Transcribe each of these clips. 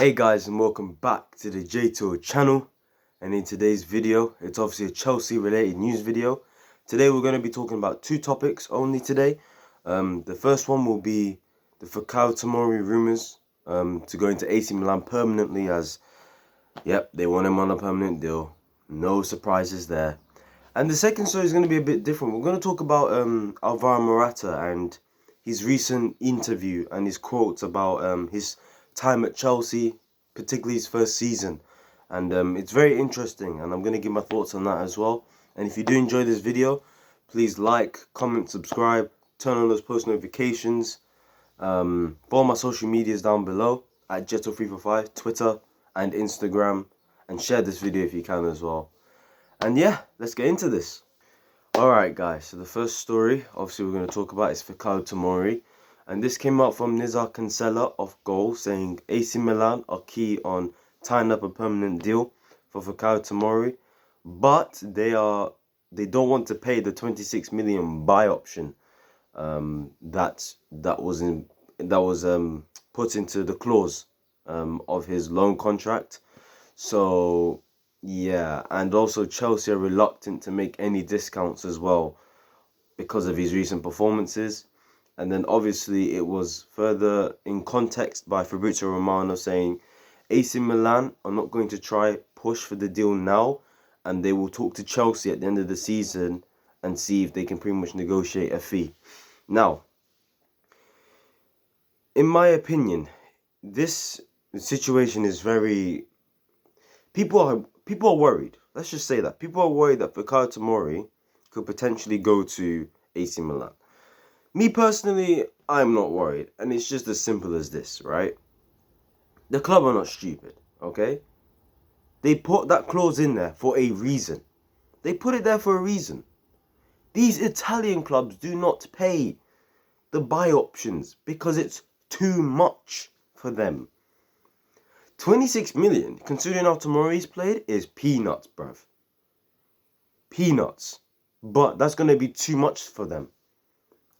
Hey guys, and welcome back to the J-Tour channel. And in today's video, it's obviously a Chelsea related news video. Today we're going to be talking about two topics only today. The first one will be the Tomori rumours to go into AC Milan permanently, as yep, they want him on a permanent deal. No surprises there. And the second story is going to be a bit different. We're going to talk about Alvaro Morata and his recent interview and his quotes about his time at Chelsea, particularly his first season. And it's very interesting, and I'm going to give my thoughts on that as well. And if you do enjoy this video, please like, comment, subscribe, turn on those post notifications. Follow my social medias down below at Jetto345, Twitter and Instagram, and share this video if you can as well. And yeah, let's get into this. Alright guys, so the first story, obviously we're going to talk about is Tomori. And this came out from Nizar Cancella of Goal, saying AC Milan are key on tying up a permanent deal for Tomori. But they don't want to pay the 26 million buy option that was put into the clause of his loan contract. So yeah, and also Chelsea are reluctant to make any discounts as well because of his recent performances. And then obviously it was further in context by Fabrizio Romano saying AC Milan are not going to try push for the deal now, and they will talk to Chelsea at the end of the season and see if they can pretty much negotiate a fee. Now, in my opinion, this situation is very... People are worried. Let's just say that. People are worried that Tomori could potentially go to AC Milan. Me personally, I'm not worried. And it's just as simple as this, right? The club are not stupid, okay? They put that clause in there for a reason. They put it there for a reason. These Italian clubs do not pay the buy options because it's too much for them. 26 million, considering how Tomori's played, is peanuts, bruv. Peanuts. But that's going to be too much for them.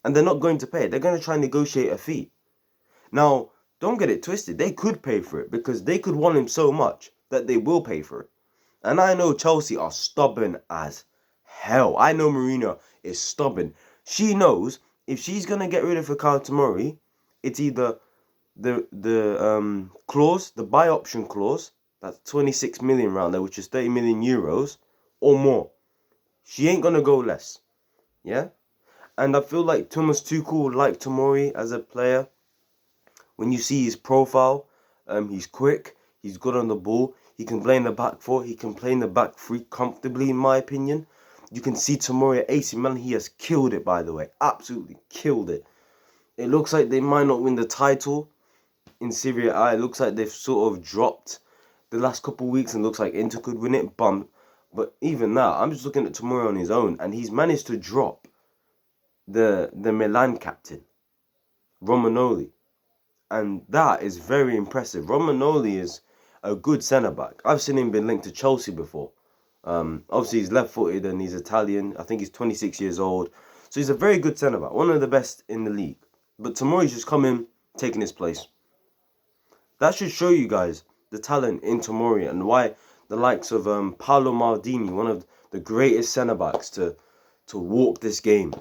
And they're not going to pay it. They're going to try and negotiate a fee. Now, don't get it twisted. They could pay for it because they could want him so much that they will pay for it. And I know Chelsea are stubborn as hell. I know Marina is stubborn. She knows if she's going to get rid of Tomori, it's either the clause, the buy option clause, that's 26 million round there, which is 30 million euros or more. She ain't gonna go less. Yeah? And I feel like Thomas Tuchel would like Tomori as a player. When you see his profile, he's quick, he's good on the ball, he can play in the back four, he can play in the back three comfortably, in my opinion. You can see Tomori at AC Milan, he has killed it, by the way. Absolutely killed it. It looks like they might not win the title in Serie A. It looks like they've sort of dropped the last couple of weeks and looks like Inter could win it. But even now, I'm just looking at Tomori on his own, and he's managed to drop the Milan captain, Romagnoli. And that is very impressive. Romagnoli is a good centre-back. I've seen him been linked to Chelsea before. Obviously, he's left-footed and he's Italian. I think he's 26 years old. So he's a very good centre-back, one of the best in the league. But Tomori's just come in, taking his place. That should show you guys the talent in Tomori and why the likes of Paolo Maldini, one of the greatest centre-backs to walk this game,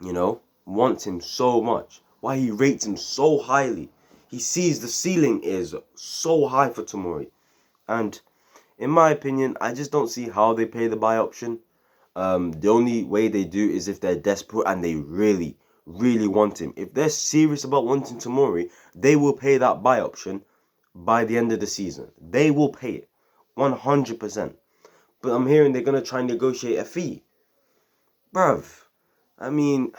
you know, wants him so much. Why he rates him so highly. He sees the ceiling is so high for Tomori. And in my opinion, I just don't see how they pay the buy option. The only way they do is if they're desperate and they really want him. If they're serious about wanting Tomori, they will pay that buy option by the end of the season. They will pay it 100%. But I'm hearing they're going to try and negotiate a fee. Bruv, I mean,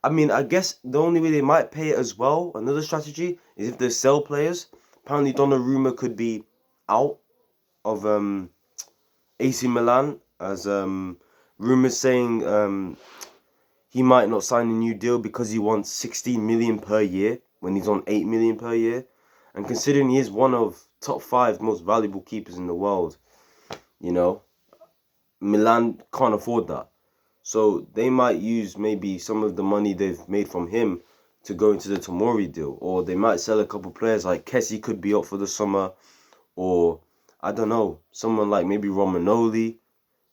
I guess the only way they might pay it as well, another strategy, is if they sell players. Apparently Donnarumma could be out of AC Milan, as rumours saying he might not sign a new deal because he wants 16 million per year when he's on 8 million per year. And considering he is one of top 5 most valuable keepers in the world, you know, Milan can't afford that. So they might use maybe some of the money they've made from him to go into the Tomori deal, or they might sell a couple players like Kessie could be up for the summer, or I don't know, someone like maybe Romanoli.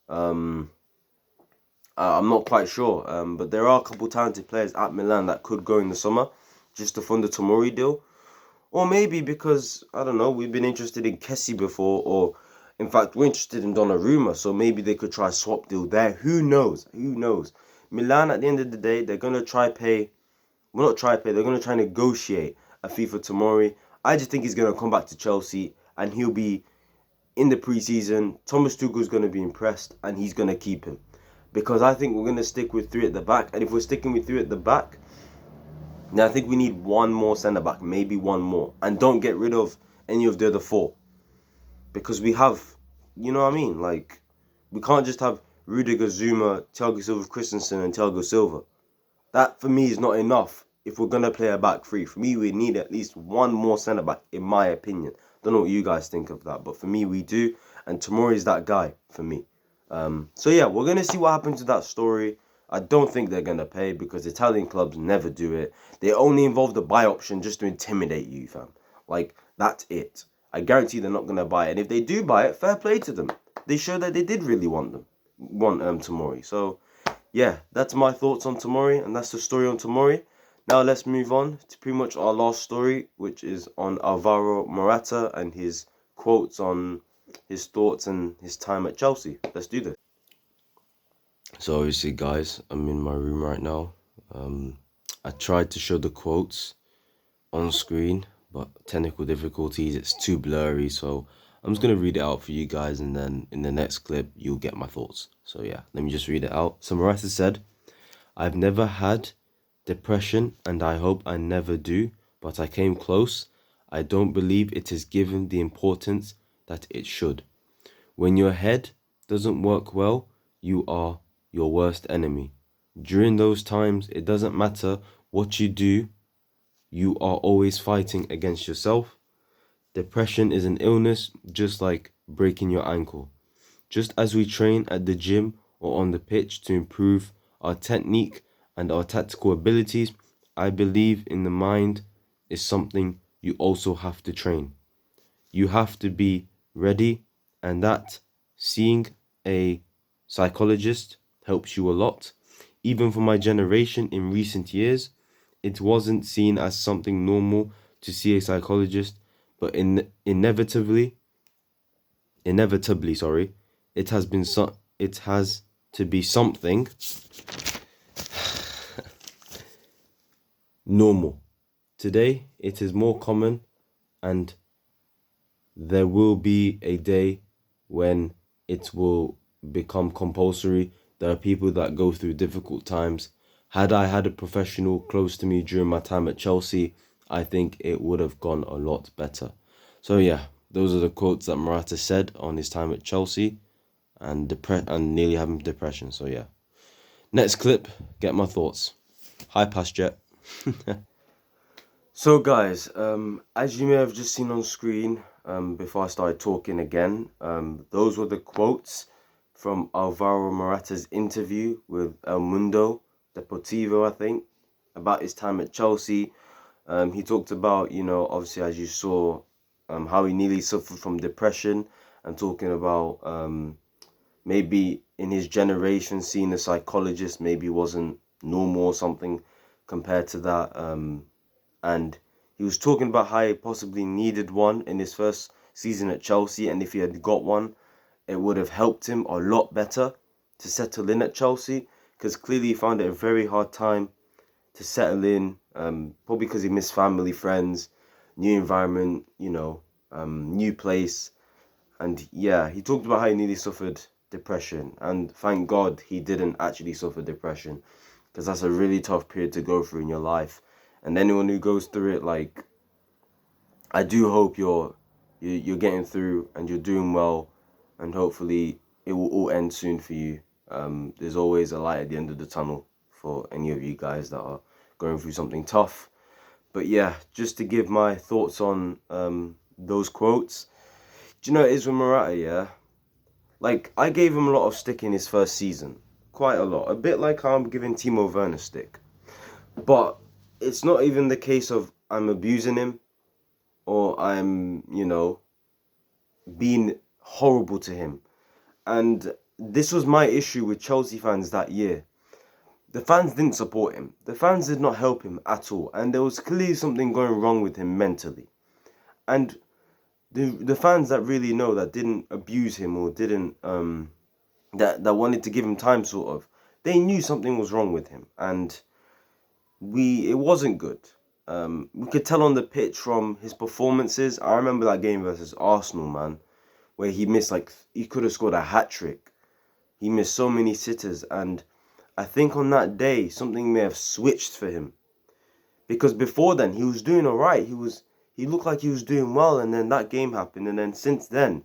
Um, I'm not quite sure, but there are a couple talented players at Milan that could go in the summer just to fund the Tomori deal. Or maybe because, I don't know, we've been interested in Kessie before, or in fact, we're interested in Donnarumma, so maybe they could try a swap deal there. Who knows? Who knows? Milan, at the end of the day, they're going to try pay, well, not try pay, they're going to try negotiate a fee for Tomori. I just think he's going to come back to Chelsea and he'll be in the preseason. Thomas Tuchel's going to be impressed and he's going to keep him. Because I think we're going to stick with three at the back. And if we're sticking with three at the back, now I think we need one more centre back, maybe one more, and don't get rid of any of the other four because we have, you know what I mean? Like we can't just have Rudiger, Zuma, Thiago Silva, Christensen, and Thiago Silva. That for me is not enough. If we're gonna play a back three, for me we need at least one more centre back, in my opinion. Don't know what you guys think of that, but for me we do, and Tomori is that guy for me. So yeah, we're gonna see what happens to that story. I don't think they're going to pay because Italian clubs never do it. They only involve the buy option just to intimidate you, fam. Like, that's it. I guarantee they're not going to buy it. And if they do buy it, fair play to them. They show that they did really want Tomori. So, yeah, that's my thoughts on Tomori. And that's the story on Tomori. Now let's move on to pretty much our last story, which is on Alvaro Morata and his quotes on his thoughts and his time at Chelsea. Let's do this. So obviously, guys, I'm in my room right now. I tried to show the quotes on screen, but technical difficulties, it's too blurry. So I'm just going to read it out for you guys, and then in the next clip, you'll get my thoughts. So yeah, let me just read it out. So Morata said, "I've never had depression, and I hope I never do, but I came close. I don't believe it is given the importance that it should. When your head doesn't work well, you are your worst enemy. During those times, it doesn't matter what you do, you are always fighting against yourself. Depression is an illness just like breaking your ankle. Just as we train at the gym or on the pitch to improve our technique and our tactical abilities, I believe in the mind is something you also have to train. You have to be ready, and that seeing a psychologist helps you a lot. Even for my generation in recent years, it wasn't seen as something normal to see a psychologist, but inevitably, sorry, it has to be something normal. Today, it is more common, and there will be a day when it will become compulsory. There are people that go through difficult times. Had I had a professional close to me during my time at Chelsea, I think it would have gone a lot better." So yeah, those are the quotes that Morata said on his time at Chelsea and nearly having depression. So yeah. Next clip, get my thoughts. Hi, Pasjet. So guys, as you may have just seen on screen, before I started talking again, those were the quotes from Alvaro Morata's interview with El Mundo Deportivo, I think, about his time at Chelsea. He talked about, obviously as you saw, how he nearly suffered from depression, and talking about maybe in his generation seeing a psychologist maybe wasn't normal or something compared to that. And he was talking about how he possibly needed one in his first season at Chelsea, and if he had got one, it would have helped him a lot better to settle in at Chelsea, because clearly he found it a very hard time to settle in, probably because he missed family, friends, new environment, new place. And yeah, he talked about how he nearly suffered depression, and thank God he didn't actually suffer depression, because that's a really tough period to go through in your life. And anyone who goes through it, like, I do hope you're getting through and you're doing well, and hopefully it will all end soon for you. There's always a light at the end of the tunnel for any of you guys that are going through something tough. But yeah, just to give my thoughts on those quotes. Do you know what it is with Morata, yeah? Like, I gave him a lot of stick in his first season. Quite a lot. A bit like how I'm giving Timo Werner stick. But it's not even the case of I'm abusing him or I'm, being horrible to him. And this was my issue with Chelsea fans that year. The fans didn't support him. The fans did not help him at all. And there was clearly something going wrong with him mentally. And the fans that really know, that didn't abuse him or didn't that wanted to give him time, sort of, they knew something was wrong with him. And it wasn't good. We could tell on the pitch from his performances. I remember that game versus Arsenal, man, where he missed, like, he could have scored a hat trick. He missed so many sitters, and I think on that day something may have switched for him, because before then he was doing all right. He looked like he was doing well, and then that game happened, and then since then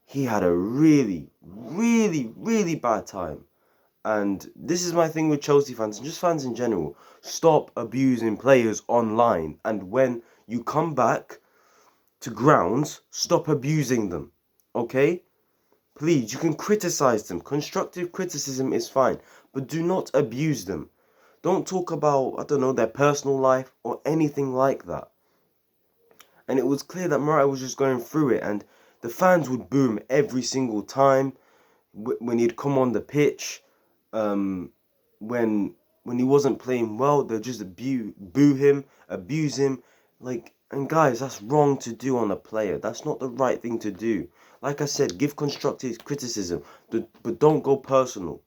he had a really, really, really bad time. And this is my thing with Chelsea fans and just fans in general. Stop abusing players online, and when you come back to grounds, stop abusing them. Okay? Please, you can criticize them. Constructive criticism is fine, but do not abuse them. Don't talk about, I don't know, their personal life or anything like that. And it was clear that Morata was just going through it, and the fans would boo him every single time when he'd come on the pitch. Um, when he wasn't playing well, they'd just boo him, abuse him. Like, and guys, that's wrong to do on a player. That's not the right thing to do. Like I said, give constructive criticism, but don't go personal.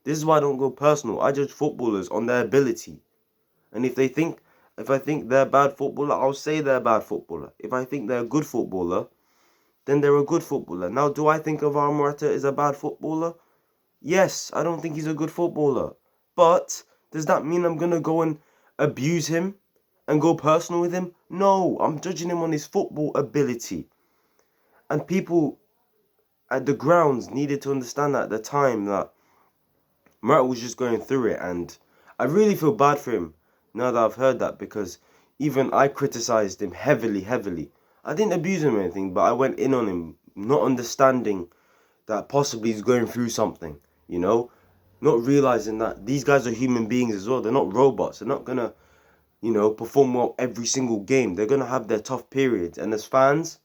This is why I don't go personal. I judge footballers on their ability. And if I think they're a bad footballer, I'll say they're a bad footballer. If I think they're a good footballer, then they're a good footballer. Now, do I think Alvaro Morata is a bad footballer? Yes, I don't think he's a good footballer. But does that mean I'm going to go and abuse him and go personal with him? No, I'm judging him on his football ability. And people at the grounds needed to understand at the time that Morata was just going through it. And I really feel bad for him now that I've heard that, because even I criticized him heavily, heavily. I didn't abuse him or anything, but I went in on him, not understanding that possibly he's going through something, not realizing that these guys are human beings as well. They're not robots. They're not gonna, perform well every single game. They're gonna have their tough periods, and as fans,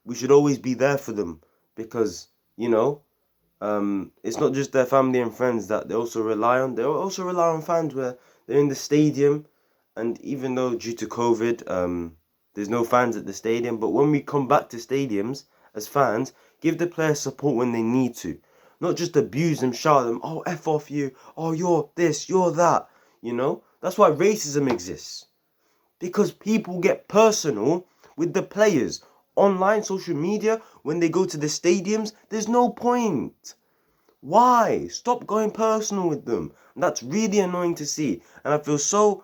we should always be there for them, because it's not just their family and friends that they also rely on. They also rely on fans where they're in the stadium, and even though due to COVID, there's no fans at the stadium, but when we come back to stadiums as fans, give the players support when they need to. Not just abuse them, shout them, oh, F off you, oh, you're this, you're that, That's why racism exists. Because people get personal with the players. Online, social media, when they go to the stadiums, there's no point. Why? Stop going personal with them. That's really annoying to see. And I feel so,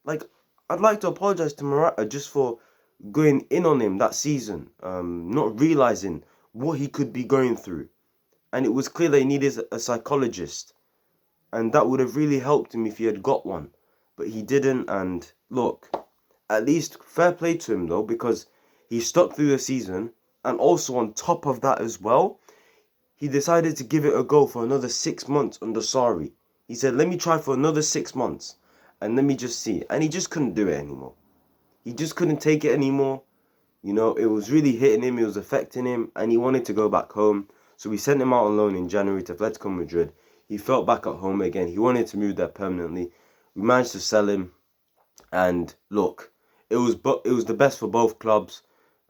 like, I'd like to apologize to Morata just for going in on him that season, not realizing what he could be going through. And it was clear that he needed a psychologist, and that would have really helped him if he had got one, but he didn't. And look, at least fair play to him though, because he stuck through the season, and also on top of that as well, he decided to give it a go for another 6 months under Sarri. He said, let me try for another 6 months and let me just see. And he just couldn't do it anymore. He just couldn't take it anymore. It was really hitting him, it was affecting him, and he wanted to go back home. So we sent him out on loan in January to Atletico Madrid. He felt back at home again. He wanted to move there permanently. We managed to sell him, and look, it was the best for both clubs,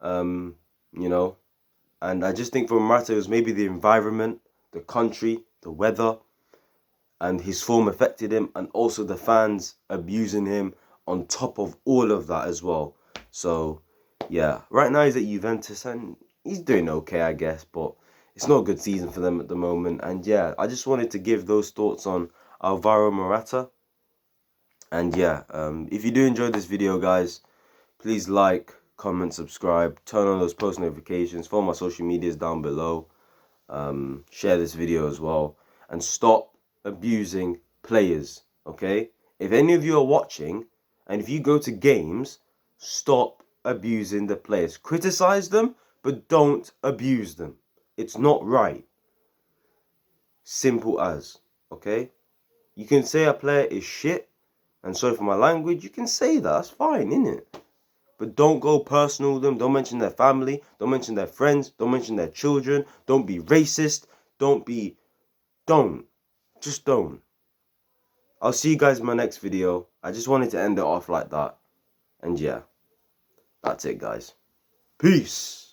um, you know. And I just think for Morata, it was maybe the environment, the country, the weather, and his form affected him, and also the fans abusing him on top of all of that as well. So yeah, right now he's at Juventus and he's doing okay, I guess, but it's not a good season for them at the moment. And yeah, I just wanted to give those thoughts on Alvaro Morata. And yeah, if you do enjoy this video, guys, please like, comment, subscribe, turn on those post notifications, follow my social medias down below, share this video as well, and stop abusing players, okay? If any of you are watching, and if you go to games, stop abusing the players. Criticize them, but don't abuse them. It's not right. Simple as, okay? You can say a player is shit, And sorry for my language, you can say that. That's fine, innit? But don't go personal with them. Don't mention their family. Don't mention their friends. Don't mention their children. Don't be racist. Don't. Just don't. I'll see you guys in my next video. I just wanted to end it off like that. And yeah, that's it, guys. Peace.